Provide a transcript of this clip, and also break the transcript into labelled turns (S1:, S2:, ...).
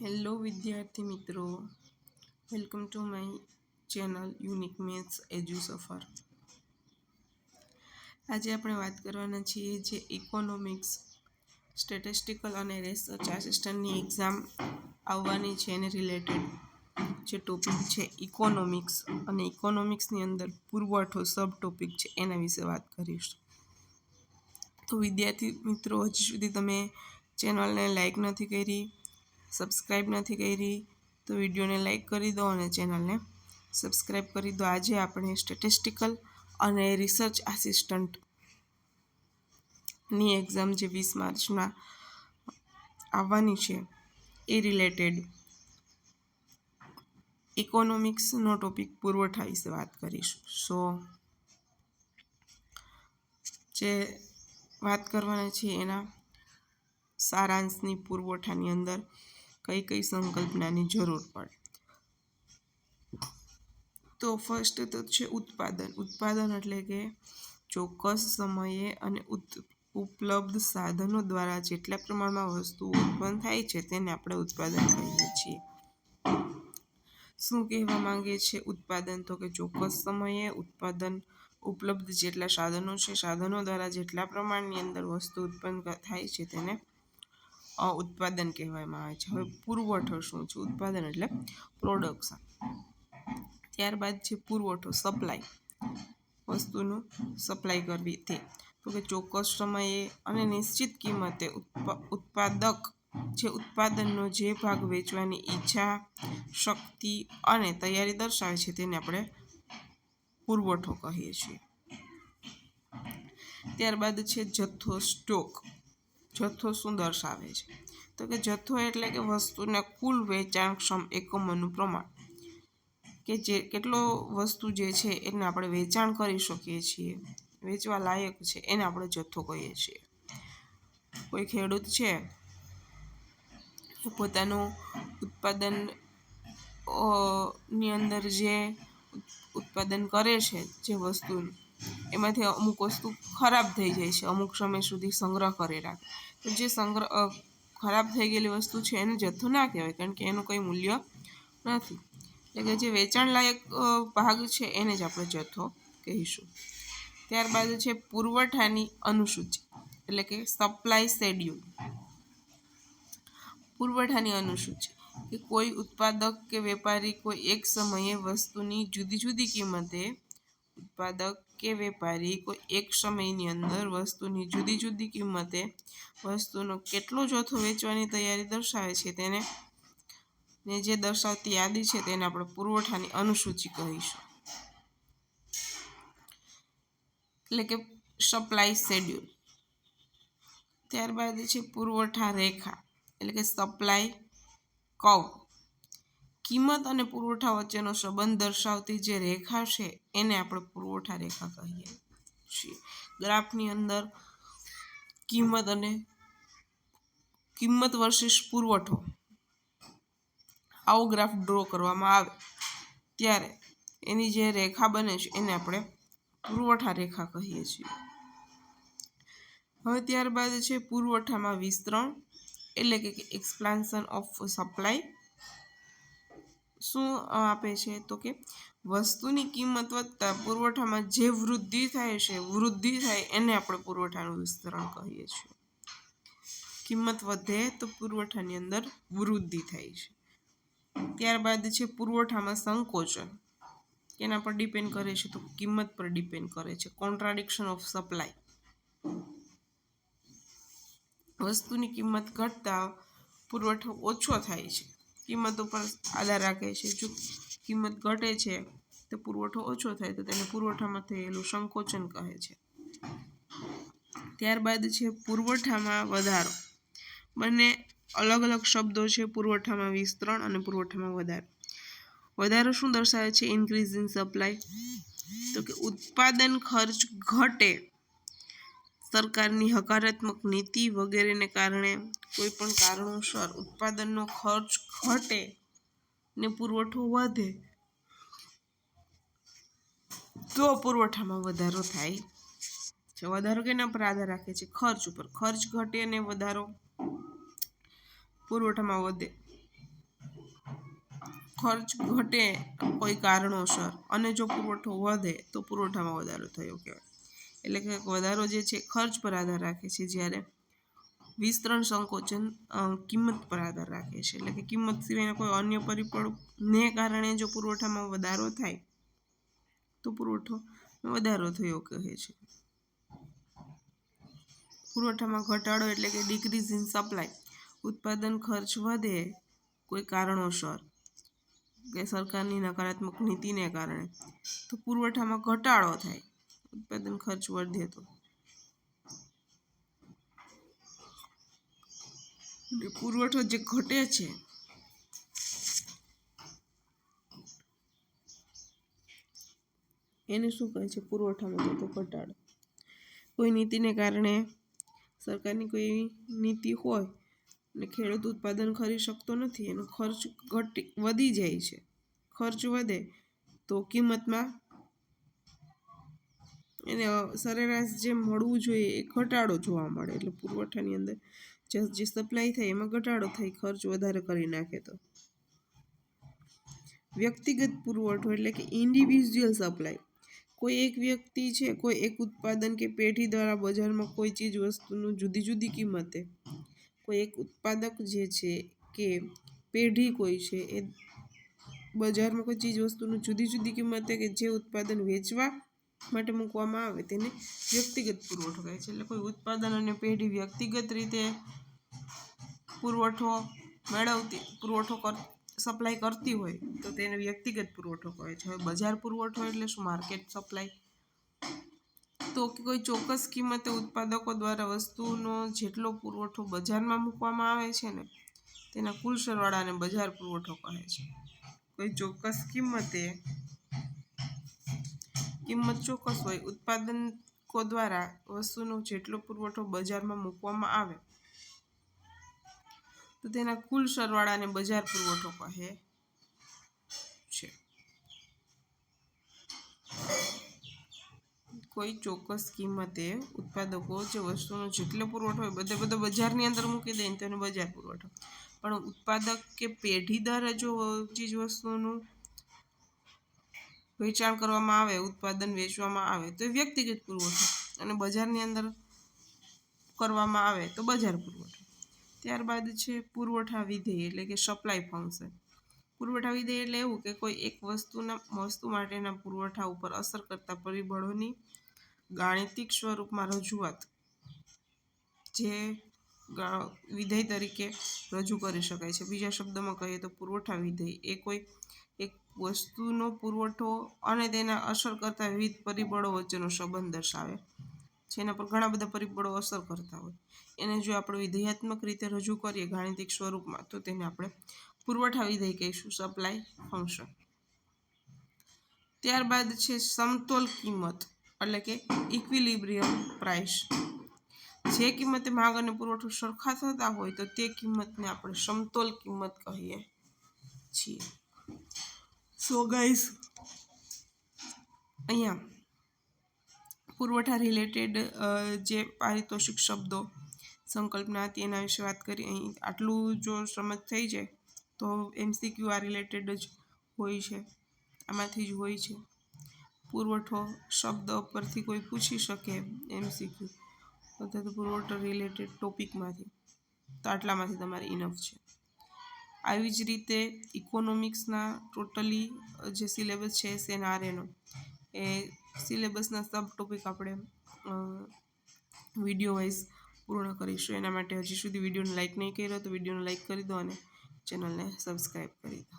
S1: Hello વિદ્યાર્થી મિત્રો, welcome to my channel Unique Maths Edu સફર. આજે આપણે વાત કરવાના છીએ જે ઇકોનોમિક્સ, સ્ટેટિસ્ટિકલ અને રિસર્ચ આસિસ્ટન્ટની એક્ઝામ આવવાની છે એને રિલેટેડ જે ટોપિક છે ઇકોનોમિક્સ, અને ઇકોનોમિક્સની અંદર પુરવઠો સબ ટોપિક છે એના વિશે વાત કરીશું. તો વિદ્યાર્થી મિત્રો, હજી સુધી તમે ચેનલને લાઈક નથી કરી, સબસ્ક્રાઈબ નથી કરી તો વિડીયોને લાઈક કરી દો અને ચેનલને સબસ્ક્રાઈબ કરી દો. આજે આપણે સ્ટેટિસ્ટિકલ અને રિસર્ચ આસિસ્ટન્ટની એક્ઝામ જે 20 માર્ચમાં આવવાની છે એ રિલેટેડ ઇકોનોમિક્સનો ટોપિક પુરવઠા વિશે વાત કરીશું. જે વાત કરવાના છે એના સારાંશની પુરવઠાની અંદર કઈ કઈ સંકલ્પનાની જરૂર પડે. તો ફર્સ્ટ તો છે ઉત્પાદન. ઉત્પાદન એટલે કે ચોક્કસ સમયે અને ઉપલબ્ધ સાધનો દ્વારા જેટલા પ્રમાણમાં વસ્તુઓ ઉત્પન્ન થાય છે તેને આપણે ઉત્પાદન કહીએ છીએ. શું કહેવા માંગે છે ઉત્પાદન? તો કે ચોક્કસ સમયે ઉત્પાદન ઉપલબ્ધ જેટલા સાધનો છે, સાધનો દ્વારા જેટલા પ્રમાણની અંદર વસ્તુ ઉત્પન્ન થાય છે તેને ઉત્પાદન કહેવામાં આવે છે. હવે પુરવઠો શું છે? ઉત્પાદન એટલે પ્રોડક્શન. ત્યારબાદ છે પુરવઠો, સપ્લાય, વસ્તુનું સપ્લાય કરવી તે. તો કે ચોક્કસ સમયે અને નિશ્ચિત કિંમતે ઉત્પાદક જે ઉત્પાદનનો જે ભાગ વેચવાની ઈચ્છા, શક્તિ અને તૈયારી દર્શાવે છે તેને આપણે પુરવઠો કહીએ છીએ. ત્યારબાદ છે જથ્થો, સ્ટોક. જથ્થો શું દર્શાવે છે? તો કે જથ્થો એટલે કે વસ્તુના કુલ વેચાણક્ષમ એકમોનું પ્રમાણ, કે જે કેટલો વસ્તુ જે છે એને આપણે વેચાણ કરી શકીએ છીએ, વેચવા લાયક છે, એને આપણે જથ્થો કહીએ છીએ. કોઈ ખેડૂત છે એ પોતાનું ઉત્પાદન ની અંદર જે ઉત્પાદન કરે છે જે વસ્તુનું, એમાંથી અમુક વસ્તુ ખરાબ થઈ જાય છે, અમુક સમય સુધી સંગ્રહ કરી રાખે. તો જે ખરાબ થઈ ગયેલી વસ્તુ છે એને જથ્થો ના કહેવાય, કારણ કે એનું કંઈ મૂલ્ય નથી. એટલે કે જે વેચાણ લાયક ભાગ છે એને જ આપણે જથ્થો કહીશું. ત્યારબાદ છે પુરવઠાની અનુસૂચિ, એટલે કે સપ્લાય શેડ્યુલ. પુરવઠાની અનુસૂચિ કે કોઈ ઉત્પાદક કે વેપારી કોઈ એક સમયે વસ્તુની જુદી જુદી કિંમતે, ઉત્પાદક કે વેપારી કોઈ એક સમયની અંદર વસ્તુની જુદી જુદી કિંમતે વસ્તુનો કેટલો જથ્થો વેચવાની તૈયારી દર્શાવે છે તેને ને જે દર્શાવતી યાદી છે તેને આપણે પુરવઠાની અનુસૂચિ કહીશું, એટલે કે સપ્લાય શેડ્યુલ. ત્યારબાદ છે પુરવઠા રેખા, એટલે કે સપ્લાય કર્વ. કિંમત અને પુરવઠા વચ્ચેનો સંબંધ દર્શાવતી જે રેખા છે એને આપણે પુરવઠા રેખા કહીએ છીએ. ગ્રાફની અંદર કિંમત વર્સિસ પુરવઠો આવો ગ્રાફ ડ્રો કરવામાં આવે ત્યારે એની જે રેખા બને છે એને આપણે પુરવઠા રેખા કહીએ છીએ. હવે ત્યારબાદ છે પુરવઠામાં વિસ્તરણ, એટલે કે એક્સપાન્શન ઓફ સપ્લાય. શું આપે છે? તો કે વસ્તુની કિંમત વધતા પુરવઠામાં જે વૃદ્ધિ થાય એને આપણે પુરવઠાનું વિસ્તરણ કહીએ છીએ. કિંમત વધે તો પુરવઠાની અંદર વૃદ્ધિ થાય છે. ત્યારબાદ છે પુરવઠામાં સંકોચન. એના પર ડિપેન્ડ કરે છે? તો કિંમત પર ડિપેન્ડ કરે છે. Contradiction of supply. વસ્તુની કિંમત ઘટતા પુરવઠો ઓછો થાય છે, કિંમત ઉપર આધાર રાખે છે. જો કિંમત ઘટે છે તો પુરવઠો ઓછો થાય તો તેને પુરવઠામાં થયેલું સંકોચન કહે છે. ત્યારબાદ છે પુરવઠામાં વધારો. બંને અલગ અલગ શબ્દો છે, પુરવઠામાં વિસ્તરણ અને પુરવઠામાં વધારો. વધારો શું દર્શાવે છે? Increase in supply. તો કે ઉત્પાદન ખર્ચ ઘટે, સરકારની હકારાત્મક નીતિ વગેરેને કારણે કોઈ પણ કારણોસર ઉત્પાદનનો ખર્ચ ઘટે ને પુરવઠો વધે તો પુરવઠામાં વધારો થાય છે. વધારો કેના પર આધાર રાખે છે? ખર્ચ ઉપર. ખર્ચ ઘટે અને વધારો પુરવઠામાં વધે ખર્ચ ઘટે કોઈ કારણોસર અને જો પુરવઠો વધે તો પુરવઠામાં વધારો થયો કહેવાય. એટલે કે વધારો જે છે ખર્ચ પર આધાર રાખે છે, જ્યારે વિસ્તરણ સંકોચન કિંમત પર આધાર રાખે છે. એટલે કે કિંમત સિવાયના કોઈ અન્ય પરિબળને કારણે જો પુરવઠામાં વધારો થાય તો પુરવઠોમાં વધારો થયો કહે છે. પુરવઠામાં ઘટાડો એટલે કે ડિક્રીઝ ઇન સપ્લાય. ઉત્પાદન ખર્ચ વધે કોઈ કારણોસર કે સરકારની નકારાત્મક નીતિને કારણે તો પુરવઠામાં ઘટાડો થાય. ઉત્પાદન ખર્ચ વધે તો પુરવઠો જે ઘટે છે એને શું કહે છે? પુરવઠામાં થતો ઘટાડો. કોઈ નીતિને કારણે સરકારની કોઈ નીતિ હોય અને ખેડૂત ઉત્પાદન ખરીદી શકતો નથી, એનો ખર્ચ વધી જાય છે. ખર્ચ વધે તો કિંમતમાં એને સરેરાશ જે મળવું જોઈએ એ ઘટાડો જોવા મળે. એટલે પુરવઠાની અંદર જે સપ્લાય થાય એમાં ઘટાડો થાય, ખર્ચ વધારે કરી નાખે તો. વ્યક્તિગત પુરવઠો એટલે કે ઇન્ડિવિજ્યુઅલ સપ્લાય. કોઈ એક વ્યક્તિ છે કોઈ એક ઉત્પાદન કે પેઢી દ્વારા બજારમાં કોઈ ચીજ વસ્તુનું જુદી જુદી કિંમતે, કોઈ એક ઉત્પાદક જે છે કે પેઢી કોઈ છે એ બજારમાં કોઈ ચીજ વસ્તુનું જુદી જુદી કિંમતે કે જે ઉત્પાદન વેચવા માટે મૂકવામાં આવે તેને વ્યક્તિગત પુરવઠો કહે છે. એટલે કોઈ ઉત્પાદન અને પેઢી વ્યક્તિગત રીતે પુરવઠો સપ્લાય કરતી હોય તો તેને વ્યક્તિગત પુરવઠો કહે છે. હવે બજાર પુરવઠો એટલે શું? Market supply. તો કોઈ ચોક્કસ કિંમતે ઉત્પાદકો દ્વારા વસ્તુનો જેટલો પુરવઠો બજારમાં મૂકવામાં આવે છે ને તેના કુલ સરવાળાને બજાર પુરવઠો કહે છે. કોઈ ચોક્કસ કિંમત ચોક્કસ હોય, ઉત્પાદકો દ્વારા વસ્તુનો જેટલો પુરવઠો બજારમાં મૂકવામાં આવે તો તેના કુલ સરવાળાને બજાર પુરવઠો કહે છે. કોઈ ચોક્કસ કિંમતે ઉત્પાદકો જે વસ્તુનો જેટલો પુરવઠો હોય બધો બજારની અંદર મૂકી દે ને તેને બજાર પુરવઠો. પણ ઉત્પાદક કે પેઢી દ્વારા જો ચીજ વસ્તુનું વેચાણ કરવામાં આવે, ઉત્પાદન વેચવામાં આવે તો વ્યક્તિગત પુરવઠો, અને બજારની અંદર કરવામાં આવે તો બજાર પુરવઠો. ત્યારબાદ છે પુરવઠા વિધેય એટલે કે સપ્લાય ફંક્શન. પુરવઠા વિધેય એટલે એવું કે કોઈ એક વસ્તુ માટેના પુરવઠા ઉપર અસર કરતા પરિબળોની ગાણિતિક સ્વરૂપમાં રજૂઆત જે વિધેય તરીકે રજૂ કરી શકાય છે. બીજા શબ્દોમાં કહીએ તો પુરવઠા વિધેય એ કોઈ એક વસ્તુનો પુરવઠો અને તેના અસર કરતા વિવિધ પરિબળો વચ્ચેનો સંબંધ દર્શાવે છે. એના પર ઘણા બધા પરિબળો અસર કરતા હોય એને જો આપણે વિધેયાત્મક રીતે રજૂ કરીએ ગાણિતિક સ્વરૂપમાં તો તેને આપણે પુરવઠા વિધેય કહીશું, સપ્લાય ફંક્શન. ત્યારબાદ છે સમતોલ કિંમત એટલે કે ઇક્વિલિબ્રિયમ પ્રાઇસ. જે કિંમતે માંગ અને પુરવઠો સરખા થતા હોય તો તે કિંમતને આપણે સમતોલ કિંમત કહીએ છીએ. સો ગાઈસ, અહીંયા પુરવઠા રિલેટેડ જે પારિતોષિક શબ્દો સંકલ્પના હતી એના વિશે વાત કરી. અહીં આટલું જો સમજ થઈ જાય તો MCQ આ રિલેટેડ જ હોય છે, આમાંથી જ હોય છે. પુરવઠો શબ્દ પરથી કોઈ પૂછી શકે MCQ અથવા તો પુરવઠો રિલેટેડ ટોપિકમાંથી, તો આટલામાંથી તમારે ઇનફ છે. આવી જ રીતે ઇકોનોમિક્સના ટોટલી જે સિલેબસ છે SNRAનો એ સિલેબસના સબ ટોપિક આપણે વિડીયો વાઇઝ પૂર્ણ કરીશું. એના માટે હજી સુધી વિડીયોને લાઇક નહીં કર્યો તો વિડીયોને લાઇક કરી દો અને ચેનલને સબસ્ક્રાઈબ કરી દો.